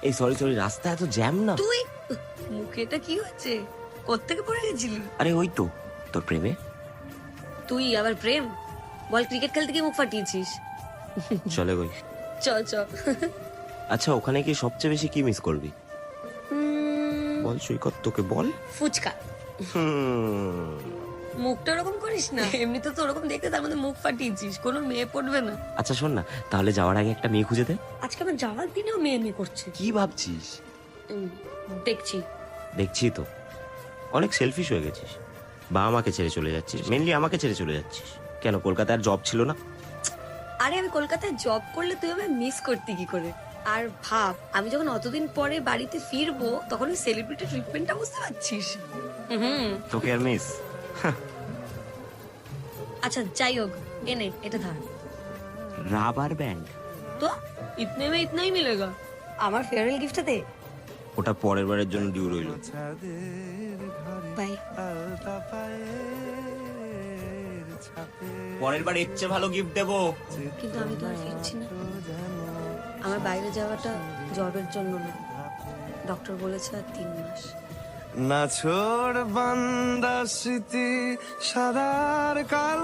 এই sorry sorry, রাস্তা এত জ্যাম না। তুই মুখেটা কি হচ্ছে? কোত্থেকে পড়ে গেছিলি? আরে ওই তো তোর প্রেমে। তুই আবার প্রেম? বল, ক্রিকেট খেলতে গিয়ে মুখ ফাটিয়েছিস। চলে গই। চল চল। আচ্ছা, ওখানে কি সবচেয়ে বেশি কি মিস করবি? বল সৈকত, তোকে বল। ফুচকা। মুখটা ওরকম করিস না, এমনি তো ওরকম দেখতে, তার মধ্যে মুখ ফাটিয়েছিস, কোনো মেয়ে পড়বে না। আচ্ছা শোন না, তাহলে যাওয়ার আগে একটা মেয়ে খুঁজে দে। আজকে আমার যাওয়ার দিনেও মেয়ে মেয়ে করছে। কি ভাবছিস? দেখছি। দেখছি তো, অনেক সেলফিশ হয়ে গেছিস। বাবা মাকে ছেড়ে চলে যাচ্ছিস, মেনলি আমাকে ছেড়ে চলে যাচ্ছিস কেন? কলকাতায় আর জব ছিল না? আরে আমি কলকাতায় জব করলে তুই আমায় মিস করতি কি করে? আর ভাব, আমি যখন অতদিন পরে বাড়িতে ফিরবো তখন ওই সেলিব্রিটি ট্রিটমেন্টটা বুঝতে পারছিস। তোকে আর মিস? আচ্ছা যাই হোক, এনে এটা ধর। Rubber band? তো ইতনে মে ইতনা হি মিলেগা। আমার ফেয়ারওয়েল গিফটটা দে। ওটা পরের বারের জন্য ডিউ রইল। বাই। পরের বার এর চেয়ে ভালো গিফট দেবো। কিন্তু আমি তো আর ফিরছি না। আমার বাইরে যাওয়াটা জবের জন্য না, ডক্টর বলেছে আর 3 মাস। না ছোড় বান্দা স্মৃতি সাদার কাজ